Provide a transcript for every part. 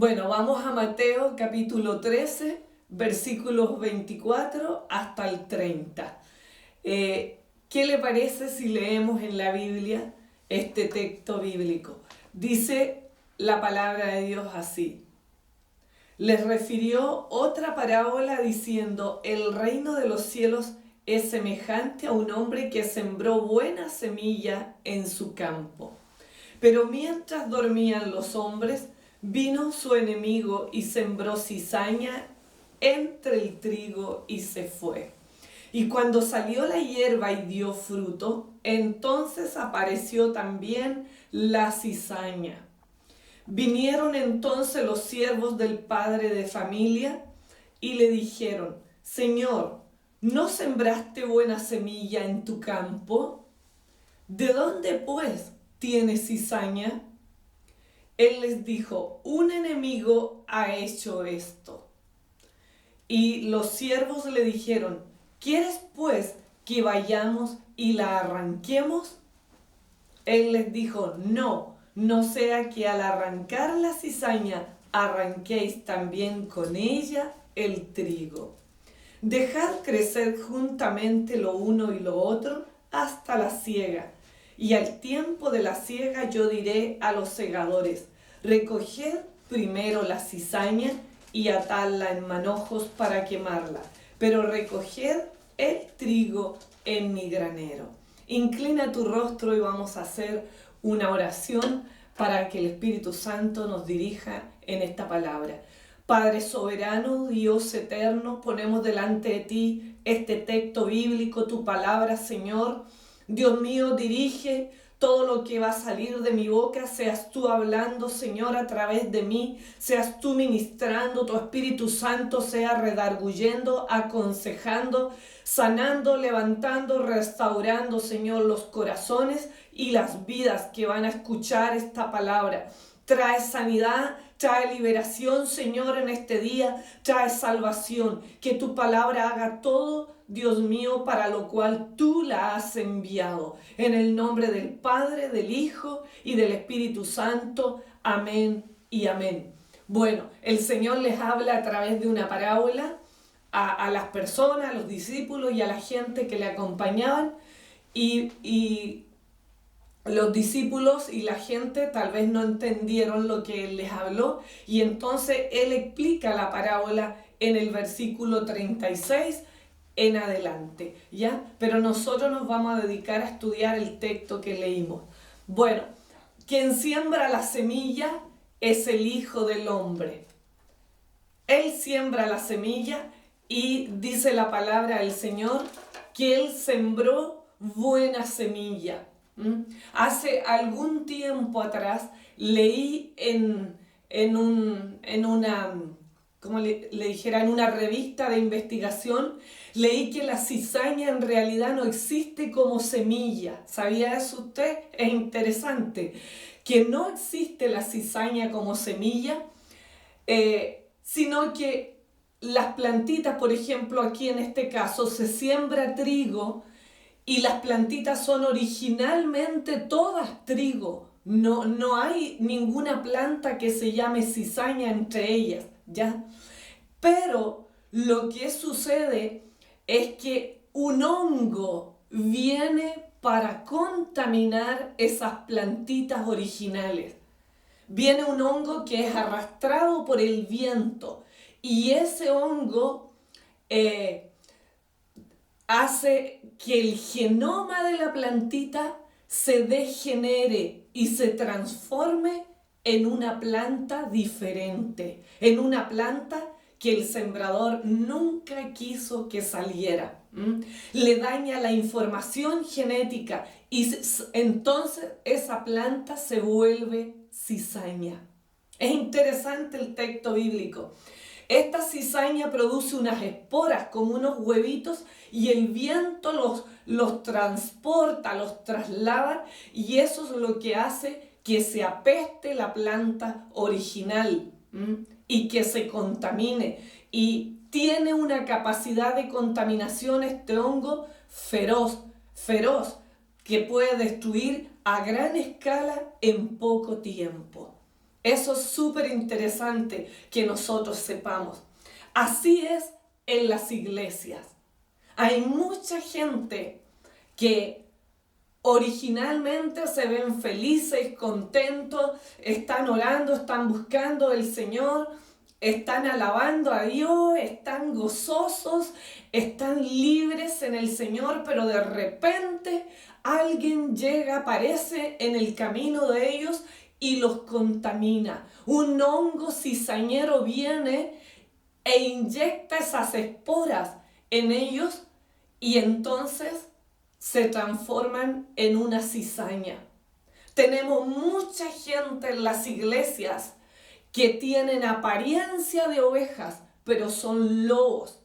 Bueno, vamos a Mateo capítulo 13, versículos 24 hasta el 30. ¿Qué le parece si leemos en la Biblia este texto bíblico? Dice la palabra de Dios así. Les refirió otra parábola diciendo: el reino de los cielos es semejante a un hombre que sembró buena semilla en su campo. Pero mientras dormían los hombres, vino su enemigo y sembró cizaña entre el trigo y se fue. Y cuando salió la hierba y dio fruto, entonces apareció también la cizaña. Vinieron entonces los siervos del padre de familia y le dijeron: Señor, ¿no sembraste buena semilla en tu campo? ¿De dónde pues tienes cizaña? Él les dijo: un enemigo ha hecho esto. Y los siervos le dijeron: ¿quieres pues que vayamos y la arranquemos? Él les dijo: no sea que al arrancar la cizaña arranquéis también con ella el trigo. Dejad crecer juntamente lo uno y lo otro hasta la siega. Y al tiempo de la siega yo diré a los segadores: recoged primero la cizaña y atadla en manojos para quemarla, pero recoged el trigo en mi granero. Inclina tu rostro y vamos a hacer una oración para que el Espíritu Santo nos dirija en esta palabra. Padre soberano, Dios eterno, ponemos delante de ti este texto bíblico, tu palabra, Señor. Dios mío, dirige todo lo que va a salir de mi boca, seas tú hablando, Señor, a través de mí, seas tú ministrando, tu Espíritu Santo sea redarguyendo, aconsejando, sanando, levantando, restaurando, Señor, los corazones y las vidas que van a escuchar esta palabra. Trae sanidad, trae liberación, Señor, en este día, trae salvación. Que tu palabra haga todo, Dios mío, para lo cual tú la has enviado. En el nombre del Padre, del Hijo y del Espíritu Santo. Amén y amén. Bueno, el Señor les habla a través de una parábola a las personas, a los discípulos y a la gente que le acompañaban. Y los discípulos y la gente tal vez no entendieron lo que él les habló, y entonces él explica la parábola en el versículo 36 en adelante, ¿ya? Pero nosotros nos vamos a dedicar a estudiar el texto que leímos. Bueno, quien siembra la semilla es el Hijo del Hombre. Él siembra la semilla y dice la palabra del Señor que él sembró buena semilla. Hace algún tiempo atrás leí en una, como le dijera, en una revista de investigación, leí que la cizaña en realidad no existe como semilla. ¿Sabía eso usted? Es interesante, que no existe la cizaña como semilla, sino que las plantitas, por ejemplo, aquí en este caso, se siembra trigo. Y las plantitas son originalmente todas trigo. No hay ninguna planta que se llame cizaña entre ellas, ¿ya? Pero lo que sucede es que un hongo viene para contaminar esas plantitas originales. Viene un hongo que es arrastrado por el viento, y ese hongo hace que el genoma de la plantita se degenere y se transforme en una planta diferente, en una planta que el sembrador nunca quiso que saliera. Le daña la información genética y entonces esa planta se vuelve cizaña. Es interesante el texto bíblico. Esta cizaña produce unas esporas como unos huevitos, y el viento los transporta, los traslada, y eso es lo que hace que se apeste la planta original y que se contamine. Y tiene una capacidad de contaminación este hongo feroz, que puede destruir a gran escala en poco tiempo. Eso es súper interesante que nosotros sepamos. Así es en las iglesias. Hay mucha gente que originalmente se ven felices, contentos, están orando, están buscando al Señor, están alabando a Dios, están gozosos, están libres en el Señor, pero de repente alguien llega, aparece en el camino de ellos y los contamina. Un hongo cizañero viene e inyecta esas esporas en ellos y entonces se transforman en una cizaña. Tenemos mucha gente en las iglesias que tienen apariencia de ovejas, pero son lobos.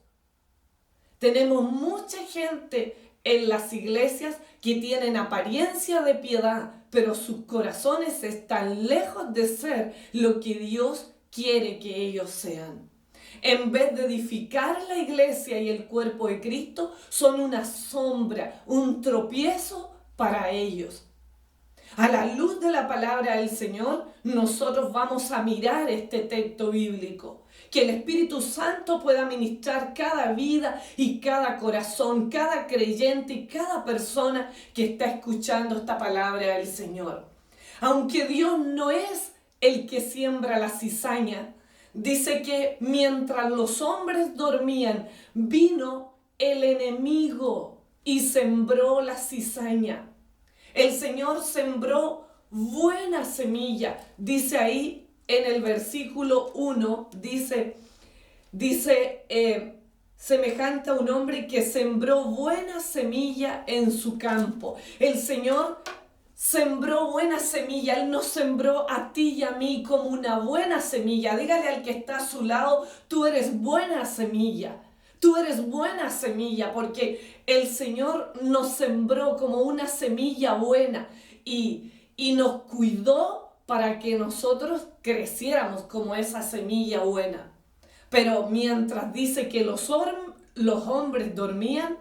Tenemos mucha gente en las iglesias que tienen apariencia de piedad, pero sus corazones están lejos de ser lo que Dios quiere que ellos sean. En vez de edificar la iglesia y el cuerpo de Cristo, son una sombra, un tropiezo para ellos. A la luz de la palabra del Señor, nosotros vamos a mirar este texto bíblico. Que el Espíritu Santo pueda ministrar cada vida y cada corazón, cada creyente y cada persona que está escuchando esta palabra del Señor. Aunque Dios no es el que siembra la cizaña, dice que mientras los hombres dormían, vino el enemigo y sembró la cizaña. El Señor sembró buena semilla. Dice ahí en el versículo 1, dice semejante a un hombre que sembró buena semilla en su campo. El Señor sembró buena semilla. Él nos sembró a ti y a mí como una buena semilla. Dígale al que está a su lado, tú eres buena semilla. Tú eres buena semilla porque el Señor nos sembró como una semilla buena y nos cuidó para que nosotros creciéramos como esa semilla buena. Pero mientras dice que los hombres dormían,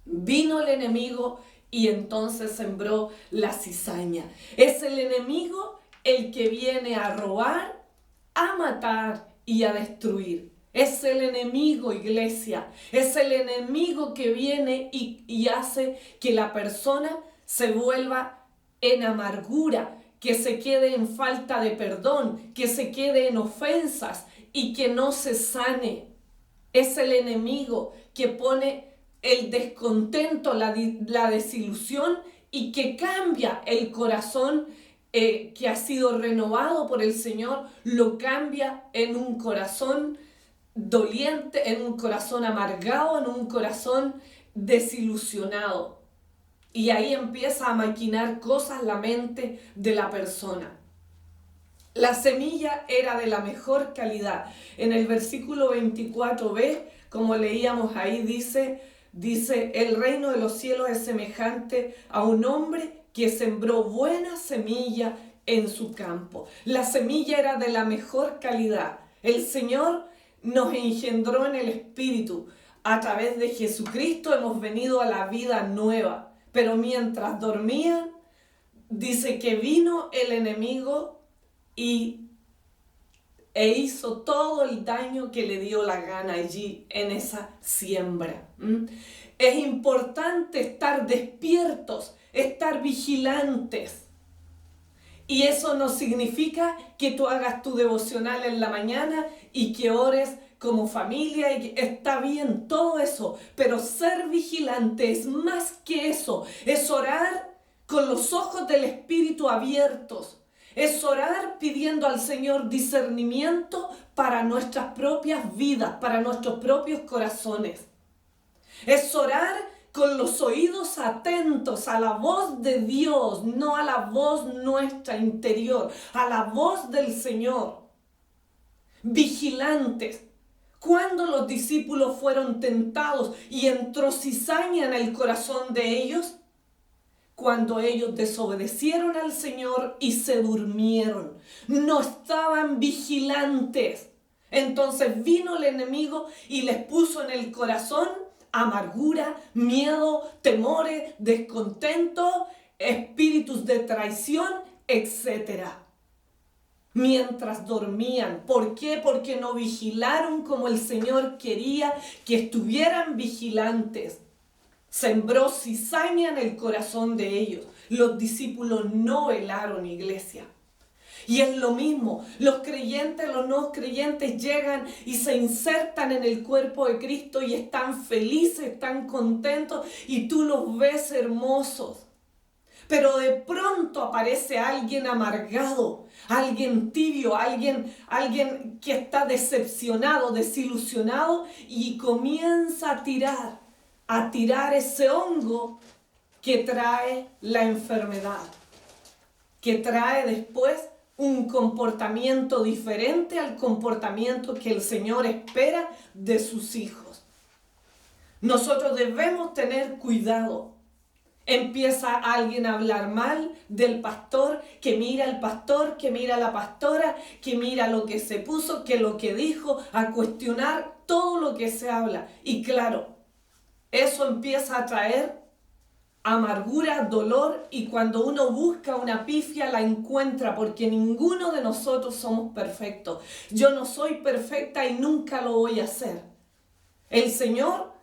vino el enemigo y entonces sembró la cizaña. Es el enemigo el que viene a robar, a matar y a destruir. Es el enemigo, iglesia. Es el enemigo que viene y hace que la persona se vuelva en amargura, que se quede en falta de perdón, que se quede en ofensas y que no se sane. Es el enemigo que pone el descontento, la desilusión y que cambia el corazón que ha sido renovado por el Señor, lo cambia en un corazón doliente, en un corazón amargado, en un corazón desilusionado. Y ahí empieza a maquinar cosas la mente de la persona. La semilla era de la mejor calidad. En el versículo 24b, como leíamos ahí, dice, el reino de los cielos es semejante a un hombre que sembró buena semilla en su campo. La semilla era de la mejor calidad. El Señor nos engendró en el Espíritu. A través de Jesucristo hemos venido a la vida nueva. Pero mientras dormían, dice que vino el enemigo e hizo todo el daño que le dio la gana allí en esa siembra. Es importante estar despiertos, estar vigilantes. Y eso no significa que tú hagas tu devocional en la mañana y que ores como familia, y está bien todo eso, pero ser vigilante es más que eso, es orar con los ojos del Espíritu abiertos, es orar pidiendo al Señor discernimiento para nuestras propias vidas, para nuestros propios corazones, es orar con los oídos atentos a la voz de Dios, no a la voz nuestra interior, a la voz del Señor, vigilantes. Cuando los discípulos fueron tentados y entró cizaña en el corazón de ellos, cuando ellos desobedecieron al Señor y se durmieron, no estaban vigilantes. Entonces vino el enemigo y les puso en el corazón amargura, miedo, temores, descontento, espíritus de traición, etc. mientras dormían. ¿Por qué? Porque no vigilaron como el Señor quería que estuvieran vigilantes. Sembró cizaña en el corazón de ellos. Los discípulos no velaron, iglesia. Y es lo mismo, los creyentes, los no creyentes llegan y se insertan en el cuerpo de Cristo y están felices, están contentos y tú los ves hermosos. Pero de pronto aparece alguien amargado, alguien tibio, alguien que está decepcionado, desilusionado y comienza a tirar ese hongo que trae la enfermedad, que trae después un comportamiento diferente al comportamiento que el Señor espera de sus hijos. Nosotros debemos tener cuidado. Empieza alguien a hablar mal del pastor, que mira al pastor, que mira a la pastora, que mira lo que se puso, que lo que dijo, a cuestionar todo lo que se habla. Y claro, eso empieza a traer amargura, dolor, y cuando uno busca una pifia la encuentra, porque ninguno de nosotros somos perfectos. Yo no soy perfecta y nunca lo voy a ser. El Señor,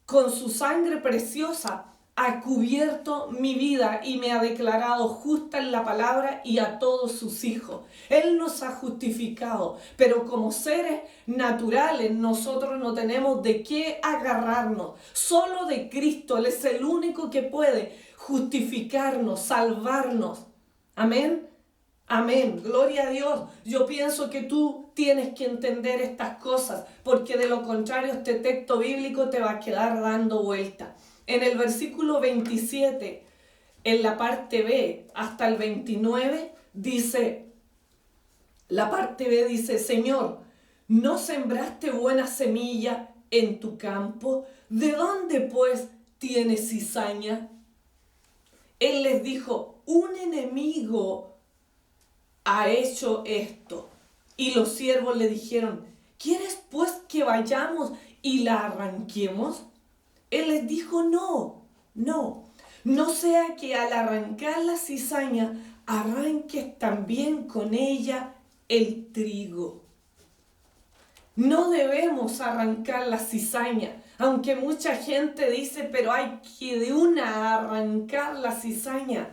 con su sangre preciosa, ha cubierto mi vida y me ha declarado justa en la palabra y a todos sus hijos. Él nos ha justificado, pero como seres naturales nosotros no tenemos de qué agarrarnos. Solo de Cristo. Él es el único que puede justificarnos, salvarnos. Amén. Amén, gloria a Dios. Yo pienso que tú tienes que entender estas cosas, porque de lo contrario este texto bíblico te va a quedar dando vuelta. En el versículo 27, en la parte B, hasta el 29, dice, la parte B dice, Señor, ¿no sembraste buena semilla en tu campo? ¿De dónde pues tienes cizaña? Él les dijo, un enemigo ha hecho esto. Y los siervos le dijeron, ¿quieres pues que vayamos y la arranquemos? Él les dijo, no sea que al arrancar la cizaña arranques también con ella el trigo. No debemos arrancar la cizaña, aunque mucha gente dice, pero hay que de una arrancar la cizaña.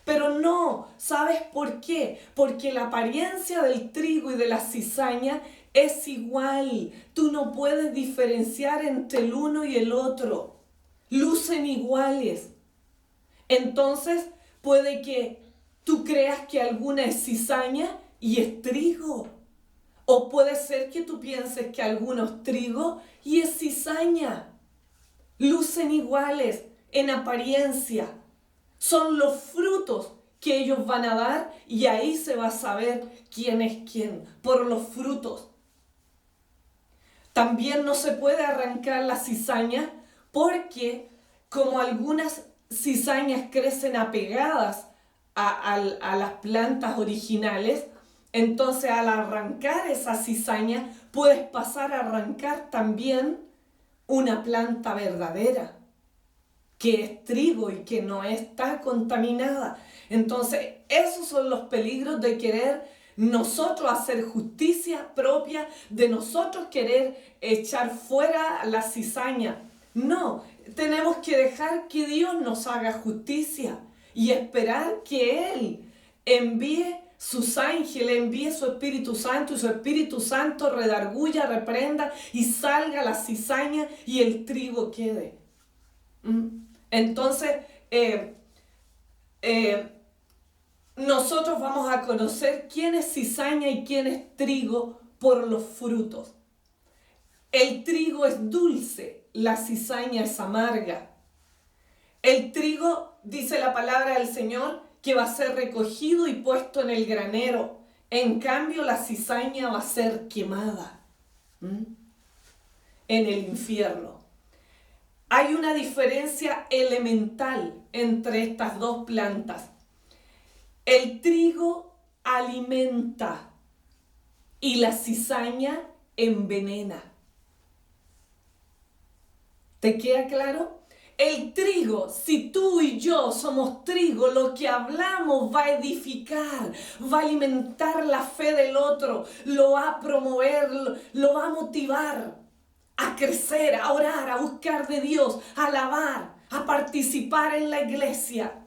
Pero no, ¿sabes por qué? Porque la apariencia del trigo y de la cizaña es igual. Tú no puedes diferenciar entre el uno y el otro. Lucen iguales. Entonces, puede que tú creas que alguna es cizaña y es trigo. O puede ser que tú pienses que alguno es trigo y es cizaña. Lucen iguales en apariencia. Son los frutos que ellos van a dar y ahí se va a saber quién es quién, por los frutos. También no se puede arrancar la cizaña porque como algunas cizañas crecen apegadas a las plantas originales, entonces al arrancar esa cizaña puedes pasar a arrancar también una planta verdadera, que es trigo y que no está contaminada. Entonces, esos son los peligros de querer nosotros hacer justicia propia, de nosotros querer echar fuera la cizaña. No, tenemos que dejar que Dios nos haga justicia y esperar que Él envíe sus ángeles, envíe su Espíritu Santo y su Espíritu Santo redarguya, reprenda y salga la cizaña y el trigo quede. Entonces, nosotros vamos a conocer quién es cizaña y quién es trigo por los frutos. El trigo es dulce, la cizaña es amarga. El trigo, dice la palabra del Señor, que va a ser recogido y puesto en el granero. En cambio, la cizaña va a ser quemada en el infierno. Hay una diferencia elemental entre estas dos plantas. El trigo alimenta y la cizaña envenena. ¿Te queda claro? el trigo, si tú y yo somos trigo, lo que hablamos va a edificar, va a alimentar la fe del otro, lo va a promover, lo va a motivar a crecer, a orar, a buscar de Dios, a alabar, a participar en la iglesia,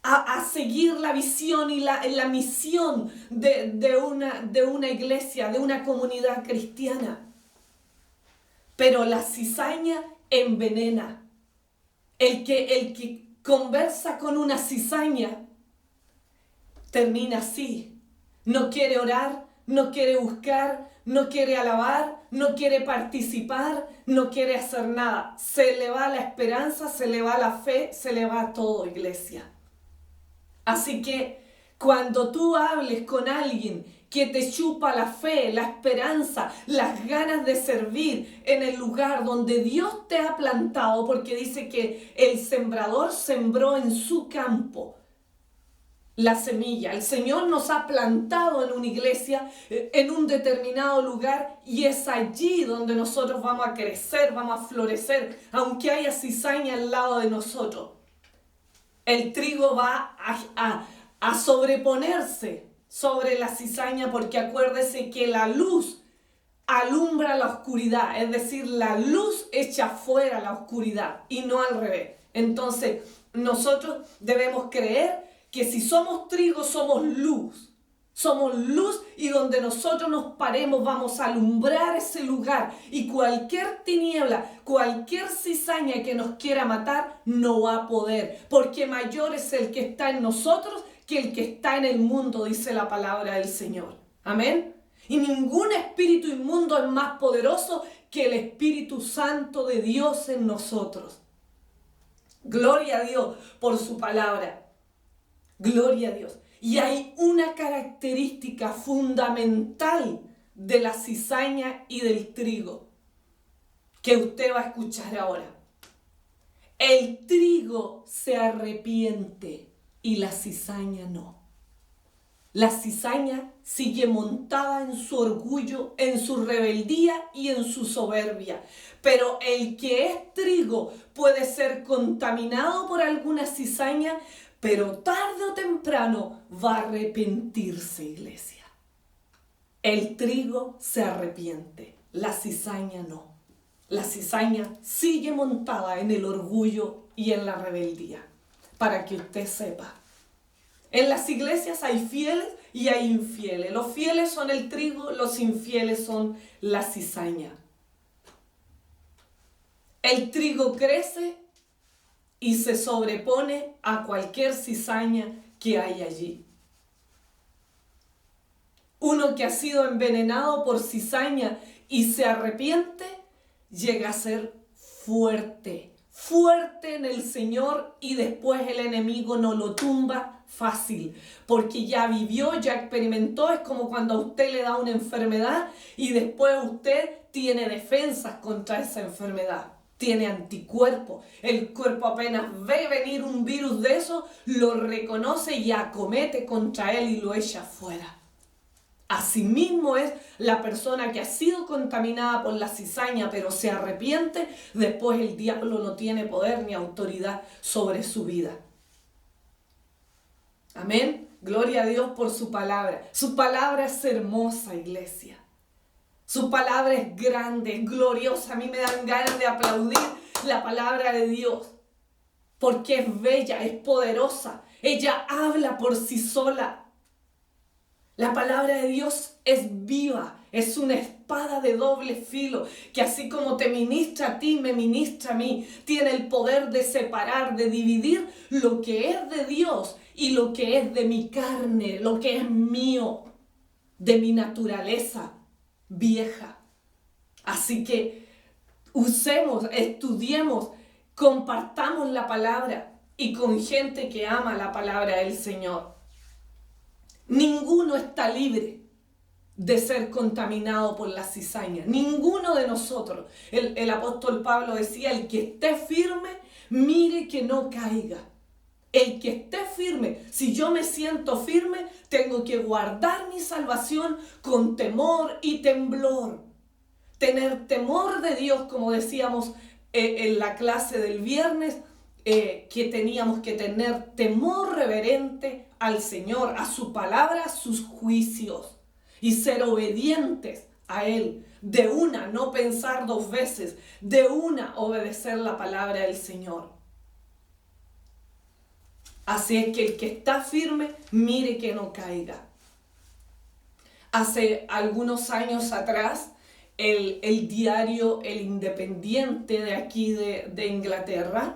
a seguir la visión y la misión de una iglesia, de una comunidad cristiana. Pero la cizaña envenena. El que conversa con una cizaña termina así. No quiere orar, no quiere buscar, no quiere alabar, no quiere participar, no quiere hacer nada. Se le va la esperanza, se le va la fe, se le va todo, iglesia. Así que cuando tú hables con alguien que te chupa la fe, la esperanza, las ganas de servir en el lugar donde Dios te ha plantado, porque dice que el sembrador sembró en su campo la semilla. El Señor nos ha plantado en una iglesia, en un determinado lugar, y es allí donde nosotros vamos a crecer, vamos a florecer, aunque haya cizaña al lado de nosotros. El trigo va a sobreponerse sobre la cizaña, porque acuérdese que la luz alumbra la oscuridad, es decir, la luz echa fuera la oscuridad y no al revés. Entonces, nosotros debemos creer que si somos trigo, somos luz. Somos luz, y donde nosotros nos paremos vamos a alumbrar ese lugar, y cualquier tiniebla, cualquier cizaña que nos quiera matar no va a poder, porque mayor es el que está en nosotros que el que está en el mundo, dice la palabra del Señor. Amén. Y ningún espíritu inmundo es más poderoso que el Espíritu Santo de Dios en nosotros. Gloria a Dios por su palabra. Gloria a Dios. Y hay una característica fundamental de la cizaña y del trigo que usted va a escuchar ahora. El trigo se arrepiente y la cizaña no. La cizaña sigue montada en su orgullo, en su rebeldía y en su soberbia. Pero el que es trigo puede ser contaminado por alguna cizaña, pero tarde o temprano va a arrepentirse, iglesia. El trigo se arrepiente, la cizaña no. La cizaña sigue montada en el orgullo y en la rebeldía, para que usted sepa. En las iglesias hay fieles y hay infieles. Los fieles son el trigo, los infieles son la cizaña. El trigo crece y se sobrepone a cualquier cizaña que hay allí. Uno que ha sido envenenado por cizaña y se arrepiente, llega a ser fuerte, fuerte en el Señor, y después el enemigo no lo tumba fácil, porque ya vivió, ya experimentó. Es como cuando a usted le da una enfermedad y después usted tiene defensas contra esa enfermedad. Tiene anticuerpos. El cuerpo apenas ve venir un virus de eso, lo reconoce y acomete contra él y lo echa fuera. Asimismo es la persona que ha sido contaminada por la cizaña, pero se arrepiente. Después el diablo no tiene poder ni autoridad sobre su vida. Amén. Gloria a Dios por su palabra. Su palabra es hermosa, iglesia. Su palabra es grande, es gloriosa. A mí me dan ganas de aplaudir la palabra de Dios, porque es bella, es poderosa. Ella habla por sí sola. La palabra de Dios es viva, es una espada de doble filo, que así como te ministra a ti, me ministra a mí. Tiene el poder de separar, de dividir lo que es de Dios y lo que es de mi carne, lo que es mío, de mi naturaleza vieja. Así que usemos, estudiemos, compartamos la palabra, y con gente que ama la palabra del Señor. Ninguno está libre de ser contaminado por la cizaña. Ninguno de nosotros. El apóstol Pablo decía: el que esté firme, mire que no caiga. El que esté firme. Si yo me siento firme, tengo que guardar mi salvación con temor y temblor. Tener temor de Dios, como decíamos, en la clase del viernes que teníamos que tener temor reverente al Señor, a su palabra, a sus juicios y ser obedientes a Él. De una, no pensar dos veces, de una obedecer la palabra del Señor. Así es que el que está firme, mire que no caiga. Hace algunos años atrás, el diario El Independiente de aquí de Inglaterra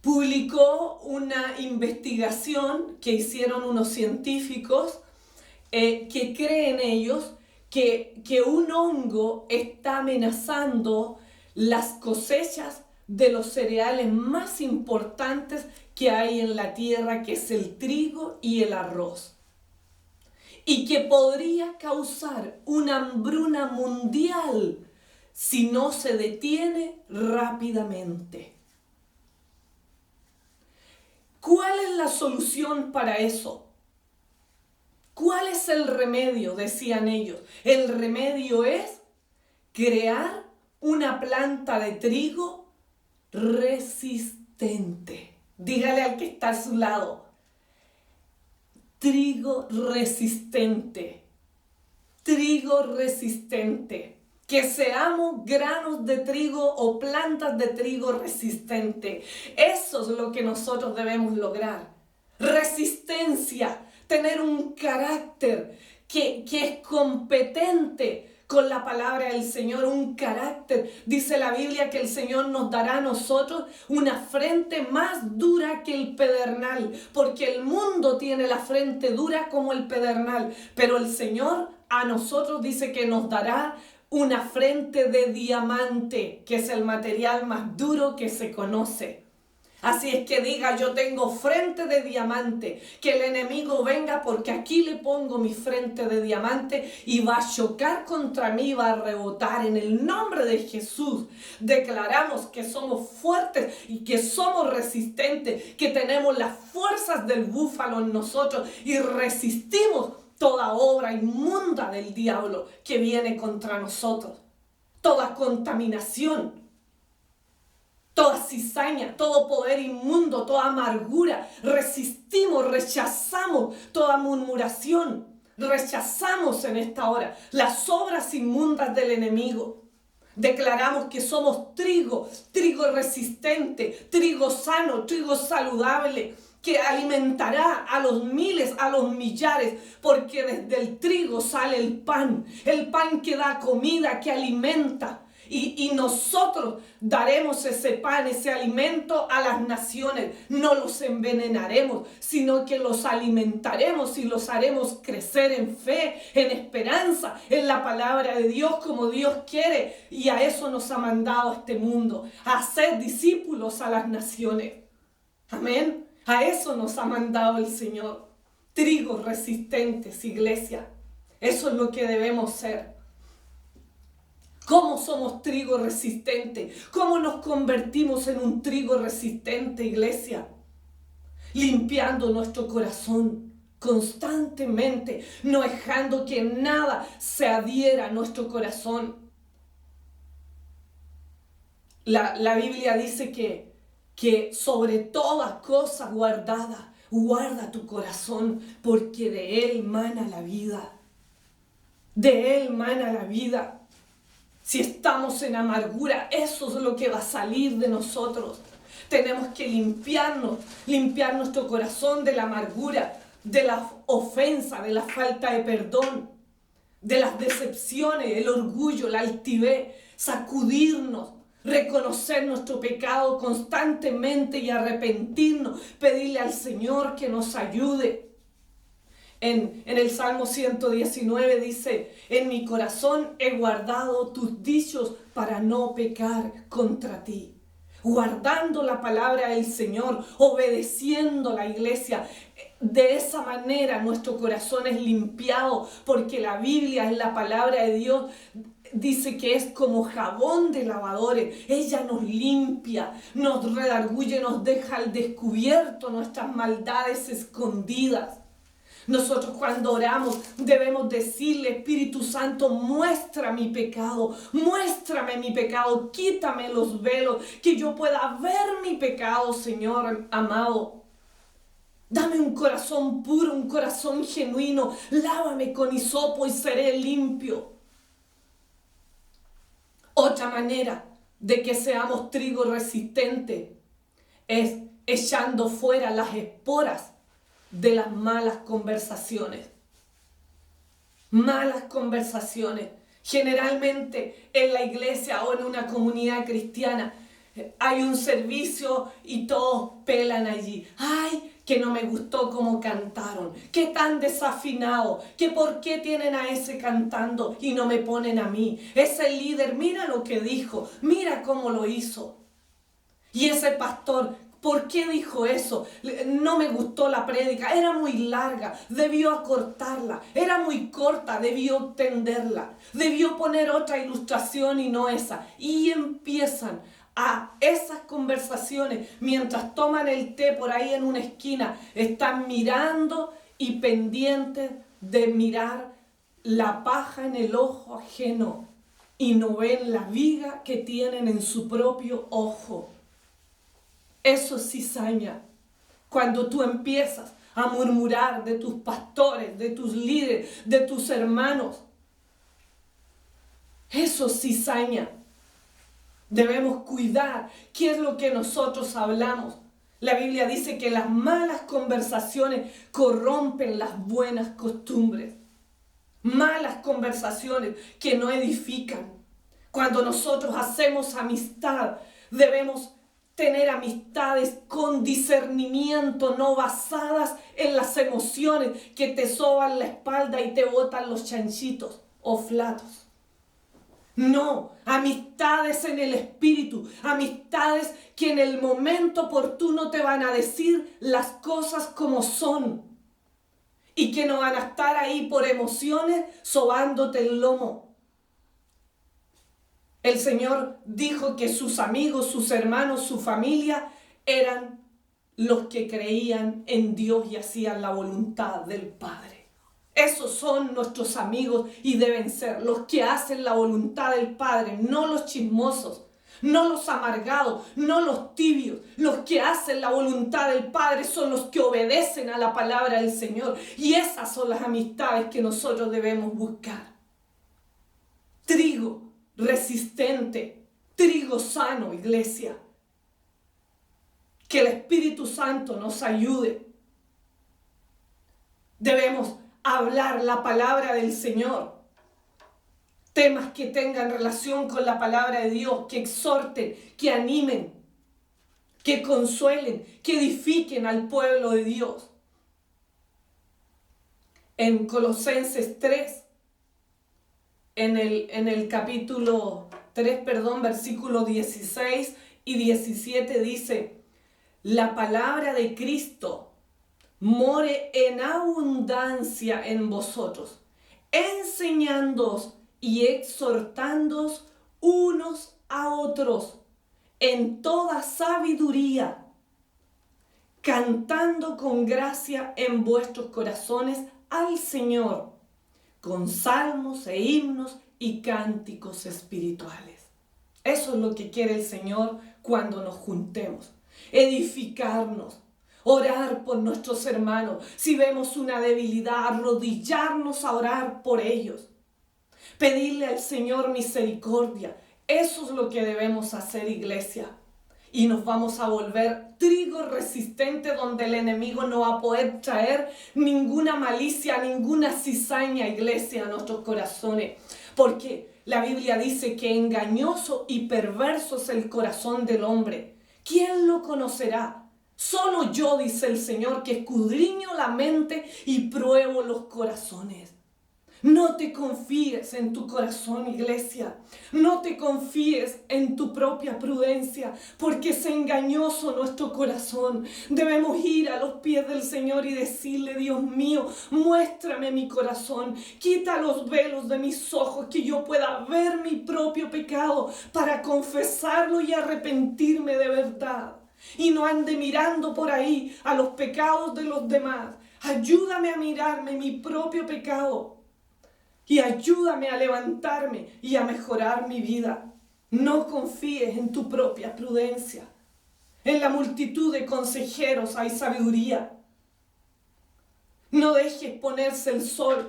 publicó una investigación que hicieron unos científicos que creen ellos que un hongo está amenazando las cosechas de los cereales más importantes que hay en la tierra, que es el trigo y el arroz. Y que podría causar una hambruna mundial si no se detiene rápidamente. ¿Cuál es la solución para eso? ¿Cuál es el remedio? Decían ellos. El remedio es crear una planta de trigo resistente. Dígale al que está a su lado. Trigo resistente. Trigo resistente. Que seamos granos de trigo o plantas de trigo resistente. Eso es lo que nosotros debemos lograr. Resistencia. Tener un carácter que es competente con la palabra del Señor, un carácter. Dice la Biblia que el Señor nos dará a nosotros una frente más dura que el pedernal, porque el mundo tiene la frente dura como el pedernal, pero el Señor a nosotros dice que nos dará una frente de diamante, que es el material más duro que se conoce. Así es que diga, yo tengo frente de diamante, que el enemigo venga porque aquí le pongo mi frente de diamante y va a chocar contra mí, va a rebotar en el nombre de Jesús. Declaramos que somos fuertes y que somos resistentes, que tenemos las fuerzas del búfalo en nosotros y resistimos toda obra inmunda del diablo que viene contra nosotros, toda contaminación, toda cizaña, todo poder inmundo, toda amargura. Resistimos, rechazamos toda murmuración. Rechazamos en esta hora las obras inmundas del enemigo. Declaramos que somos trigo resistente, trigo sano, trigo saludable, que alimentará a los miles, a los millares, porque desde el trigo sale el pan que da comida, que alimenta. Y nosotros daremos ese pan, ese alimento a las naciones. No los envenenaremos, sino que los alimentaremos y los haremos crecer en fe, en esperanza, en la palabra de Dios como Dios quiere. Y a eso nos ha mandado este mundo, a hacer discípulos a las naciones. Amén. A eso nos ha mandado el Señor. Trigos resistentes, iglesia. Eso es lo que debemos ser. ¿Cómo somos trigo resistente? ¿Cómo nos convertimos en un trigo resistente, iglesia? Limpiando nuestro corazón constantemente, no dejando que nada se adhiera a nuestro corazón. La Biblia dice que sobre toda cosa guardada, guarda tu corazón, porque de él mana la vida. De él mana la vida. Si estamos en amargura, eso es lo que va a salir de nosotros. Tenemos que limpiar nuestro corazón de la amargura, de la ofensa, de la falta de perdón, de las decepciones, el orgullo, la altivez, sacudirnos, reconocer nuestro pecado constantemente y arrepentirnos, pedirle al Señor que nos ayude. En el Salmo 119 dice, en mi corazón he guardado tus dichos para no pecar contra ti. Guardando la palabra del Señor, obedeciendo la iglesia. De esa manera nuestro corazón es limpiado, porque la Biblia es la palabra de Dios. Dice que es como jabón de lavadores. Ella nos limpia, nos redarguye, nos deja al descubierto nuestras maldades escondidas. Nosotros cuando oramos debemos decirle: Espíritu Santo, muestra mi pecado, muéstrame mi pecado, quítame los velos, que yo pueda ver mi pecado, Señor amado. Dame un corazón puro, un corazón genuino, lávame con hisopo y seré limpio. Otra manera de que seamos trigo resistente es echando fuera las esporas de las malas conversaciones. Malas conversaciones. Generalmente en la iglesia o en una comunidad cristiana hay un servicio y todos pelan allí. ¡Ay, que no me gustó cómo cantaron! ¡Qué tan desafinado! ¿Que por qué tienen a ese cantando y no me ponen a mí? Ese líder, mira lo que dijo, mira cómo lo hizo. Y ese pastor, ¿por qué dijo eso? No me gustó la prédica, era muy larga, debió acortarla. Era muy corta, debió tenderla. Debió poner otra ilustración y no esa. Y empiezan a esas conversaciones mientras toman el té por ahí en una esquina. Están mirando y pendientes de mirar la paja en el ojo ajeno y no ven la viga que tienen en su propio ojo. Eso es cizaña. Cuando tú empiezas a murmurar de tus pastores, de tus líderes, de tus hermanos, eso es cizaña. Debemos cuidar qué es lo que nosotros hablamos. La Biblia dice que las malas conversaciones corrompen las buenas costumbres. Malas conversaciones que no edifican. Cuando nosotros hacemos amistad, debemos tener amistades con discernimiento, no basadas en las emociones que te soban la espalda y te botan los chanchitos o flatos. No, amistades en el espíritu, amistades que en el momento oportuno te van a decir las cosas como son y que no van a estar ahí por emociones sobándote el lomo. El Señor dijo que sus amigos, sus hermanos, su familia eran los que creían en Dios y hacían la voluntad del Padre. Esos son nuestros amigos y deben ser los que hacen la voluntad del Padre, no los chismosos, no los amargados, no los tibios. Los que hacen la voluntad del Padre son los que obedecen a la palabra del Señor. Y esas son las amistades que nosotros debemos buscar. Trigo resistente, trigo sano, iglesia. Que el Espíritu Santo nos ayude. Debemos hablar la palabra del Señor. Temas que tengan relación con la palabra de Dios, que exhorten, que animen, que consuelen, que edifiquen al pueblo de Dios. En Colosenses 3, en el capítulo 3, versículos 16 y 17 dice: la palabra de Cristo more en abundancia en vosotros, enseñándoos y exhortándoos unos a otros en toda sabiduría, cantando con gracia en vuestros corazones al Señor, con salmos e himnos y cánticos espirituales. Eso es lo que quiere el Señor cuando nos juntemos. Edificarnos, orar por nuestros hermanos. Si vemos una debilidad, arrodillarnos a orar por ellos. Pedirle al Señor misericordia. Eso es lo que debemos hacer, iglesia. Y nos vamos a volver trigo resistente donde el enemigo no va a poder traer ninguna malicia, ninguna cizaña, iglesia, a nuestros corazones. Porque la Biblia dice que engañoso y perverso es el corazón del hombre. ¿Quién lo conocerá? Solo yo, dice el Señor, que escudriño la mente y pruebo los corazones. No te confíes en tu corazón, iglesia. No te confíes en tu propia prudencia, porque es engañoso nuestro corazón. Debemos ir a los pies del Señor y decirle: Dios mío, muéstrame mi corazón. Quita los velos de mis ojos, que yo pueda ver mi propio pecado para confesarlo y arrepentirme de verdad. Y no ande mirando por ahí a los pecados de los demás, Ayúdame a mirarme mi propio pecado y ayúdame a levantarme y a mejorar mi vida. No confíes en tu propia prudencia. En la multitud de consejeros hay sabiduría. No dejes ponerse el sol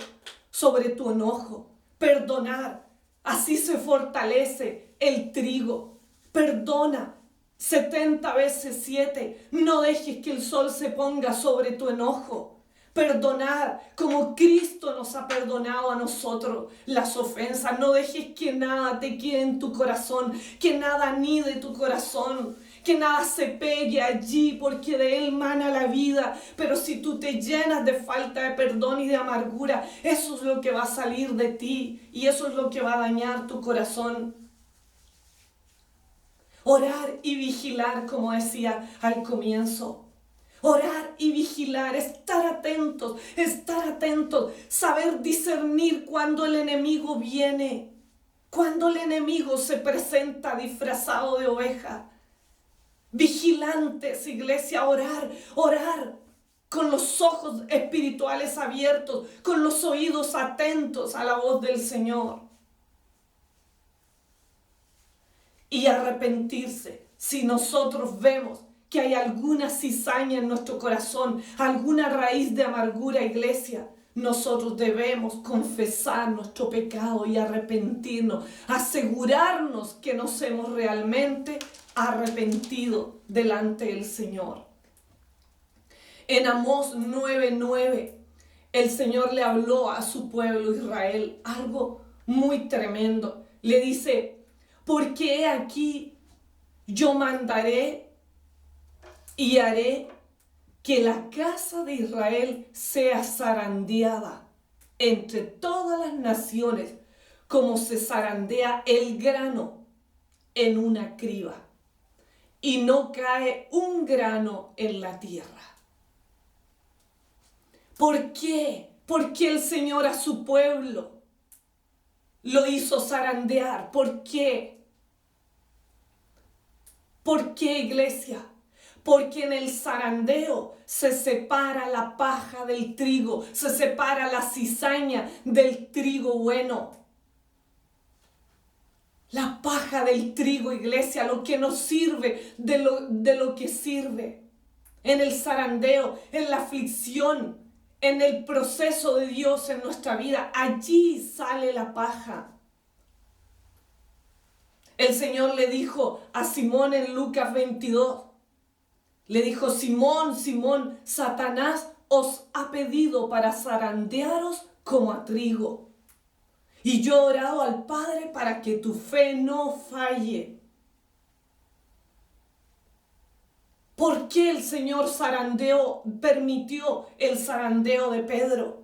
sobre tu enojo. Perdonar, así se fortalece el trigo. Perdona 70 veces 7. No dejes que el sol se ponga sobre tu enojo. Perdonar como Cristo nos ha perdonado a nosotros las ofensas. No dejes que nada te quede en tu corazón, que nada anide tu corazón, que nada se pegue allí, porque de él mana la vida. Pero si tú te llenas de falta de perdón y de amargura, eso es lo que va a salir de ti y eso es lo que va a dañar tu corazón. Orar y vigilar, como decía al comienzo. Orar y vigilar, estar atentos, saber discernir cuando el enemigo viene, cuando el enemigo se presenta disfrazado de oveja. Vigilantes, iglesia, orar con los ojos espirituales abiertos, con los oídos atentos a la voz del Señor. Y arrepentirse si nosotros vemos que hay alguna cizaña en nuestro corazón, alguna raíz de amargura, iglesia. Nosotros debemos confesar nuestro pecado y arrepentirnos, asegurarnos que nos hemos realmente arrepentido delante del Señor. En Amós 9:9, el Señor le habló a su pueblo Israel algo muy tremendo. Le dice: porque he aquí, yo mandaré y haré que la casa de Israel sea zarandeada entre todas las naciones, como se zarandea el grano en una criba, y no cae un grano en la tierra. ¿Por qué? Porque el Señor a su pueblo lo hizo zarandear. ¿Por qué? ¿Por qué, iglesia? Porque en el zarandeo se separa la paja del trigo, se separa la cizaña del trigo bueno. La paja del trigo, iglesia, lo que nos sirve de lo que sirve. En el zarandeo, en la aflicción, en el proceso de Dios en nuestra vida, allí sale la paja. El Señor le dijo a Simón en Lucas 22, le dijo: Simón, Simón, Satanás os ha pedido para zarandearos como a trigo. Y yo he orado al Padre para que tu fe no falle. ¿Por qué el Señor permitió el zarandeo de Pedro?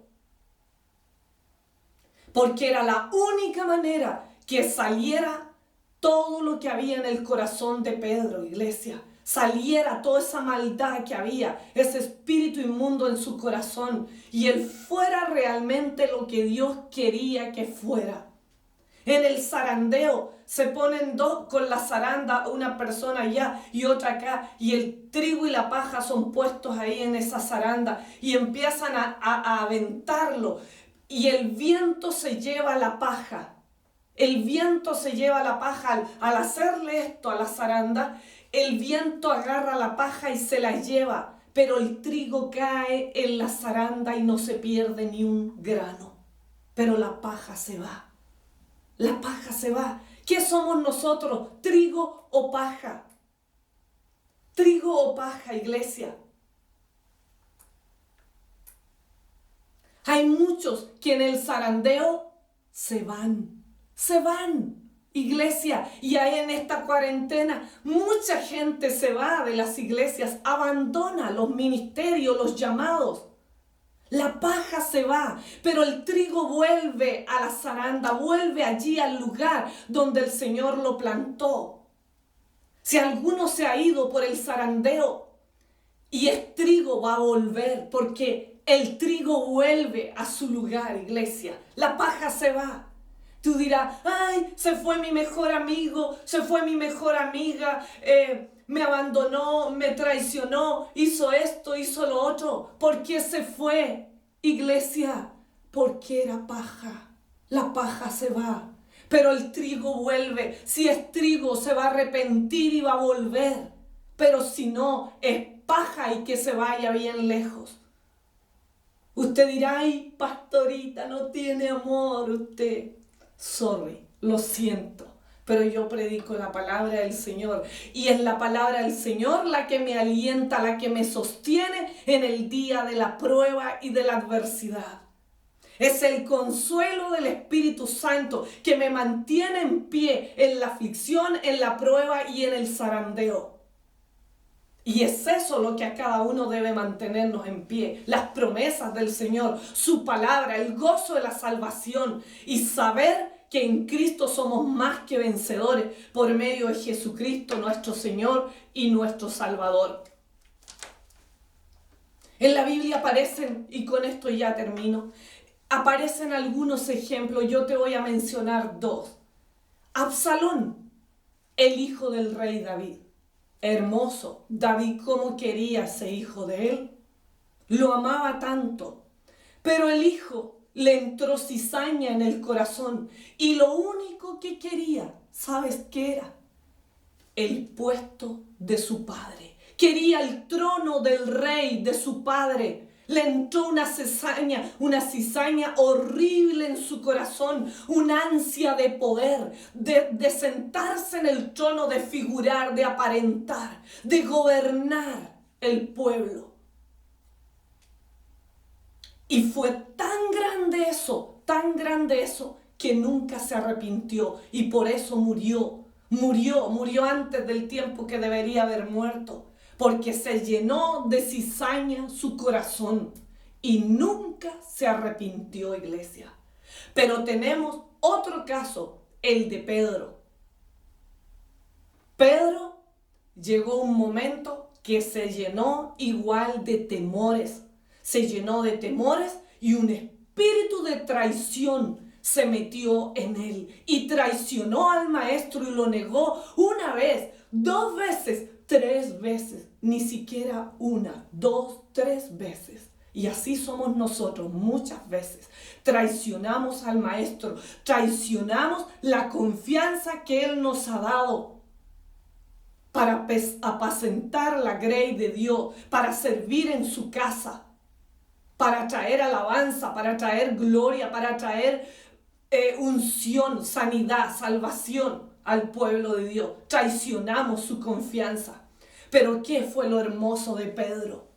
Porque era la única manera que saliera todo lo que había en el corazón de Pedro, iglesia. Saliera toda esa maldad que había, ese espíritu inmundo en su corazón, y él fuera realmente lo que Dios quería que fuera. En el zarandeo se ponen dos con la zaranda, una persona allá y otra acá, y el trigo y la paja son puestos ahí en esa zaranda y empiezan a aventarlo, y el viento se lleva la paja. El viento se lleva la paja al hacerle esto a la zaranda. El viento agarra la paja y se la lleva, pero el trigo cae en la zaranda y no se pierde ni un grano. Pero la paja se va. La paja se va. ¿Qué somos nosotros? ¿Trigo o paja? Trigo o paja, iglesia. Hay muchos que en el zarandeo se van, iglesia. Y ahí en esta cuarentena mucha gente se va de las iglesias, abandona los ministerios, los llamados. La paja se va, pero el trigo vuelve a la zaranda, vuelve allí al lugar donde el Señor lo plantó. Si alguno se ha ido por el zarandeo y es trigo, va a volver, porque el trigo vuelve a su lugar, iglesia. La paja se va. Tú dirás: ay, se fue mi mejor amigo, se fue mi mejor amiga, me abandonó, me traicionó, hizo esto, hizo lo otro. ¿Por qué se fue, iglesia? Porque era paja. La paja se va, pero el trigo vuelve. Si es trigo, se va a arrepentir y va a volver. Pero si no, es paja y que se vaya bien lejos. Usted dirá, ay, pastorita, no tiene amor usted. Sorry, lo siento, pero yo predico la palabra del Señor. Y es la palabra del Señor la que me alienta, la que me sostiene en el día de la prueba y de la adversidad. Es el consuelo del Espíritu Santo que me mantiene en pie en la aflicción, en la prueba y en el zarandeo. Y es eso lo que a cada uno debe mantenernos en pie. Las promesas del Señor, su palabra, el gozo de la salvación y saber que en Cristo somos más que vencedores por medio de Jesucristo, nuestro Señor y nuestro Salvador. En la Biblia aparecen, y con esto ya termino, aparecen algunos ejemplos. Yo te voy a mencionar dos. Absalón, el hijo del rey David. Hermoso. David, cómo quería a ese hijo de él. Lo amaba tanto. Pero el hijo le entró cizaña en el corazón. Y lo único que quería, ¿sabes qué era? El puesto de su padre. Quería el trono del rey de su padre. Le entró una cizaña horrible en su corazón, una ansia de poder, de sentarse en el trono, de figurar, de aparentar, de gobernar el pueblo. Y fue tan grande eso, que nunca se arrepintió y por eso murió antes del tiempo que debería haber muerto. Porque se llenó de cizaña su corazón y nunca se arrepintió, iglesia. Pero tenemos otro caso, el de Pedro. Pedro llegó un momento que se llenó igual de temores. Se llenó de temores y un espíritu de traición se metió en él. Y traicionó al maestro y lo negó una vez, 2 veces, 3 veces, ni siquiera 1, 2, 3 veces. Y así somos nosotros muchas veces. Traicionamos al Maestro, traicionamos la confianza que Él nos ha dado para apacentar la grey de Dios, para servir en su casa, para traer alabanza, para traer gloria, para traer unción, sanidad, salvación al pueblo de Dios. Traicionamos su confianza. Pero ¿qué fue lo hermoso de Pedro?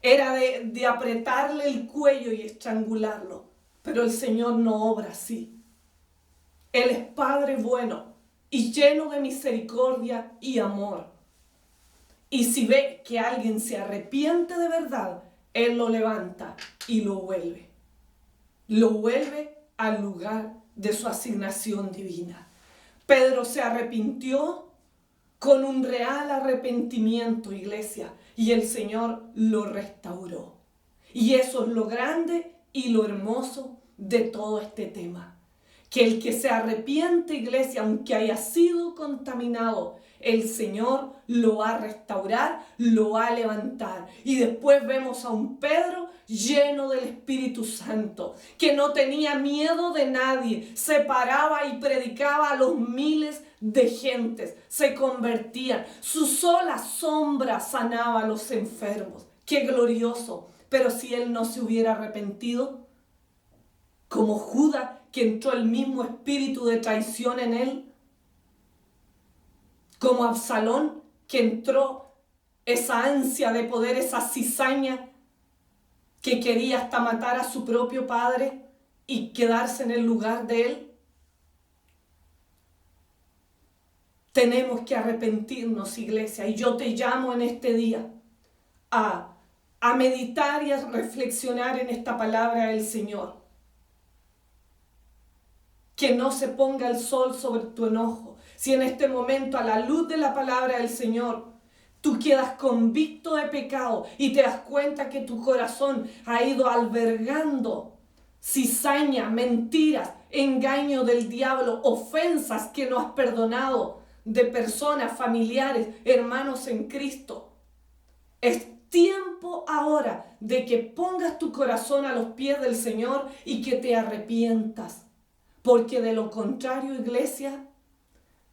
Era de apretarle el cuello y estrangularlo. Pero el Señor no obra así. Él es Padre bueno y lleno de misericordia y amor. Y si ve que alguien se arrepiente de verdad, Él lo levanta y lo vuelve. Lo vuelve al lugar de su asignación divina. Pedro se arrepintió con un real arrepentimiento, iglesia, y el Señor lo restauró. Y eso es lo grande y lo hermoso de todo este tema. Que el que se arrepiente, iglesia, aunque haya sido contaminado, el Señor lo va a restaurar, lo va a levantar. Y después vemos a un Pedro lleno del Espíritu Santo, que no tenía miedo de nadie, se paraba y predicaba a los miles de gentes, se convertían, su sola sombra sanaba a los enfermos. ¡Qué glorioso! Pero si él no se hubiera arrepentido, como Judas, que entró el mismo espíritu de traición en él, como Absalón, que entró esa ansia de poder, esa cizaña que quería hasta matar a su propio padre y quedarse en el lugar de él. Tenemos que arrepentirnos, iglesia, y yo te llamo en este día a meditar y a reflexionar en esta palabra del Señor. Que no se ponga el sol sobre tu enojo. Si en este momento, a la luz de la palabra del Señor, tú quedas convicto de pecado y te das cuenta que tu corazón ha ido albergando cizaña, mentiras, engaño del diablo, ofensas que no has perdonado, de personas, familiares, hermanos en Cristo. Es tiempo ahora de que pongas tu corazón a los pies del Señor y que te arrepientas. Porque de lo contrario, iglesia,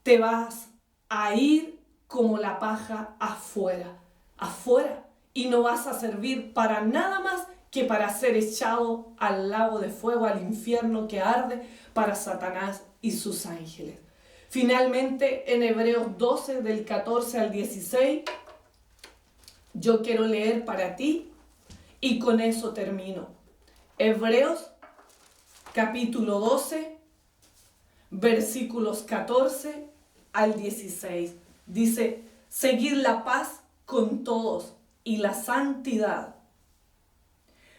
te vas a ir como la paja afuera, y no vas a servir para nada más que para ser echado al lago de fuego, al infierno que arde para Satanás y sus ángeles. Finalmente, en Hebreos 12, del 14 al 16, yo quiero leer para ti y con eso termino. Hebreos capítulo 12, versículos 14 al 16. Dice: seguid la paz con todos y la santidad,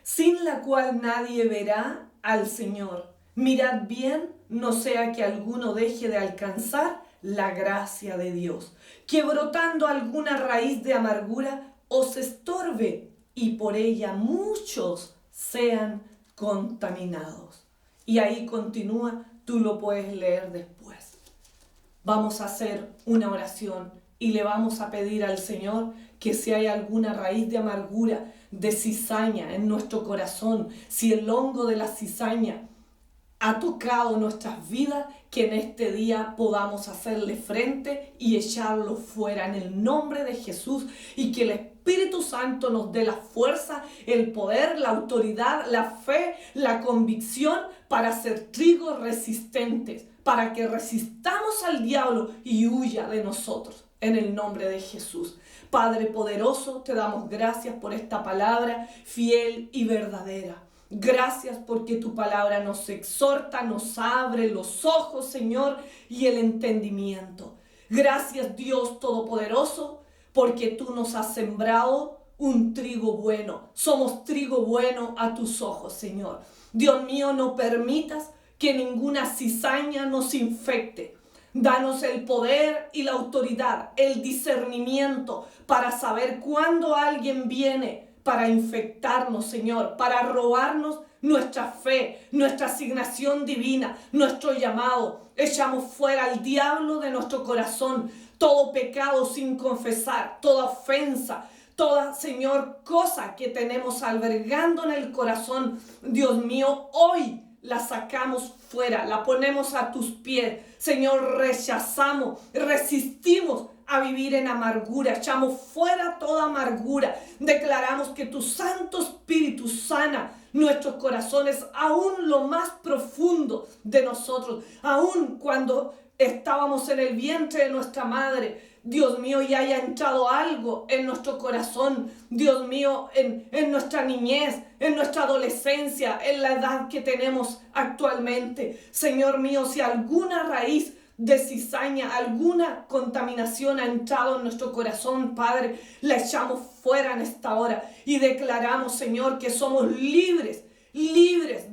sin la cual nadie verá al Señor. Mirad bien, no sea que alguno deje de alcanzar la gracia de Dios, que brotando alguna raíz de amargura os estorbe y por ella muchos sean contaminados. Y ahí continúa, tú lo puedes leer después. Vamos a hacer una oración y le vamos a pedir al Señor que si hay alguna raíz de amargura, de cizaña en nuestro corazón, si el hongo de la cizaña ha tocado nuestras vidas, que en este día podamos hacerle frente y echarlo fuera en el nombre de Jesús, y que el Espíritu Santo nos dé la fuerza, el poder, la autoridad, la fe, la convicción para ser trigos resistentes, para que resistamos al diablo y huya de nosotros en el nombre de Jesús. Padre poderoso, te damos gracias por esta palabra fiel y verdadera. Gracias porque tu palabra nos exhorta, nos abre los ojos, Señor, y el entendimiento. Gracias, Dios Todopoderoso, porque tú nos has sembrado un trigo bueno. Somos trigo bueno a tus ojos, Señor. Dios mío, no permitas que ninguna cizaña nos infecte. Danos el poder y la autoridad, el discernimiento para saber cuándo alguien viene para infectarnos, Señor, para robarnos nuestra fe, nuestra asignación divina, nuestro llamado. Echamos fuera al diablo de nuestro corazón, todo pecado sin confesar, toda ofensa, toda, Señor, cosa que tenemos albergando en el corazón. Dios mío, hoy la sacamos fuera, la ponemos a tus pies. Señor, rechazamos, resistimos a vivir en amargura, echamos fuera toda amargura. Declaramos que tu Santo Espíritu sana nuestros corazones, aún lo más profundo de nosotros, aún cuando estábamos en el vientre de nuestra madre. Dios mío, y haya entrado algo en nuestro corazón, Dios mío, en nuestra niñez, en nuestra adolescencia, en la edad que tenemos actualmente. Señor mío, si alguna raíz de cizaña, alguna contaminación ha entrado en nuestro corazón, Padre, la echamos fuera en esta hora y declaramos, Señor, que somos libres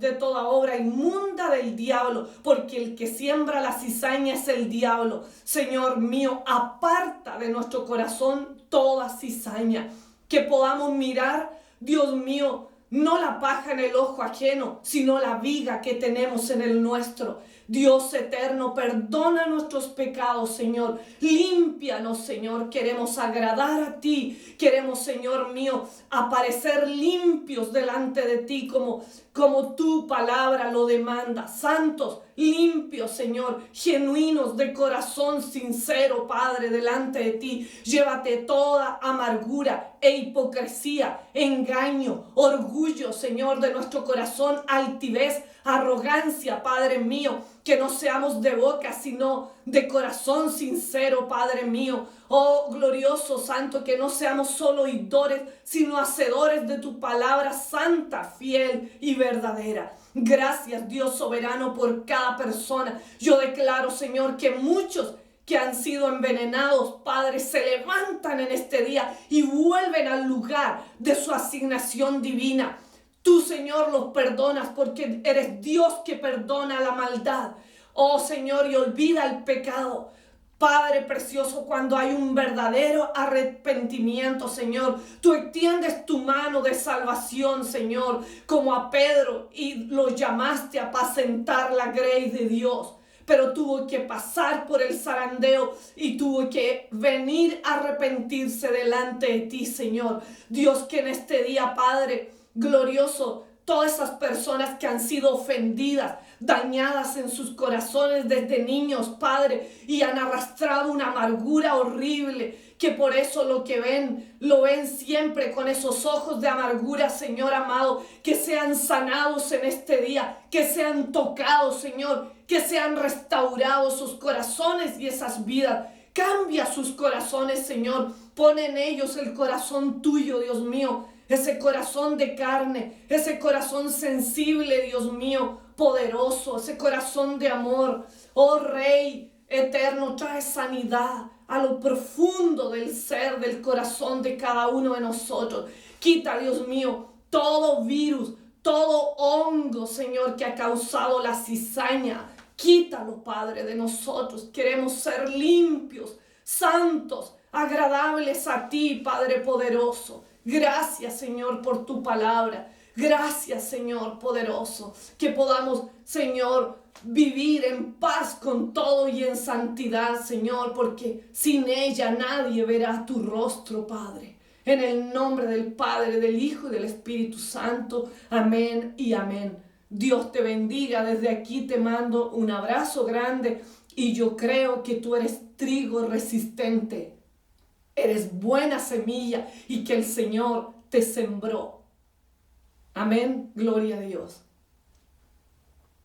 de toda obra inmunda del diablo, porque el que siembra la cizaña es el diablo. Señor mío, aparta de nuestro corazón toda cizaña, que podamos mirar, Dios mío, no la paja en el ojo ajeno, sino la viga que tenemos en el nuestro. Dios eterno, perdona nuestros pecados, Señor. Límpianos, Señor. Queremos agradar a ti. Queremos, Señor mío, aparecer limpios delante de ti como tu palabra lo demanda. Santos, limpios, Señor, genuinos, de corazón sincero, Padre, delante de ti. Llévate toda amargura e hipocresía, engaño, orgullo, Señor, de nuestro corazón, altivez, arrogancia, Padre mío, que no seamos de boca, sino de corazón sincero, Padre mío. Oh, glorioso Santo, que no seamos solo oidores, sino hacedores de tu palabra santa, fiel y verdadera. Gracias, Dios soberano, por cada persona. Yo declaro, Señor, que muchos que han sido envenenados, Padre, se levantan en este día y vuelven al lugar de su asignación divina. Tú, Señor, los perdonas porque eres Dios que perdona la maldad. Oh, Señor, y olvida el pecado. Padre precioso, cuando hay un verdadero arrepentimiento, Señor, tú extiendes tu mano de salvación, Señor, como a Pedro, y lo llamaste a apacentar la grey de Dios. pero tuvo que pasar por el zarandeo y tuvo que venir a arrepentirse delante de ti, Señor. Dios, que en este día, Padre glorioso, todas esas personas que han sido ofendidas, dañadas en sus corazones desde niños, Padre, y han arrastrado una amargura horrible, que por eso lo que ven, lo ven siempre con esos ojos de amargura, Señor amado, que sean sanados en este día, que sean tocados, Señor, que sean restaurados sus corazones y esas vidas. Cambia sus corazones, Señor, pon en ellos el corazón tuyo, Dios mío, ese corazón de carne, ese corazón sensible, Dios mío, poderoso, ese corazón de amor. Oh Rey eterno, trae sanidad a lo profundo del ser, del corazón de cada uno de nosotros. Quita, Dios mío, todo virus, todo hongo, Señor, que ha causado la cizaña. Quítalo, Padre, de nosotros. Queremos ser limpios, santos, agradables a ti, Padre poderoso. Gracias, Señor, por tu palabra. Gracias, Señor poderoso, que podamos, Señor, vivir en paz con todo y en santidad, Señor, porque sin ella nadie verá tu rostro, Padre. En el nombre del Padre, del Hijo y del Espíritu Santo. Amén y amén. Dios te bendiga. Desde aquí te mando un abrazo grande y yo creo que tú eres trigo resistente. Eres buena semilla y que el Señor te sembró. Amén. Gloria a Dios.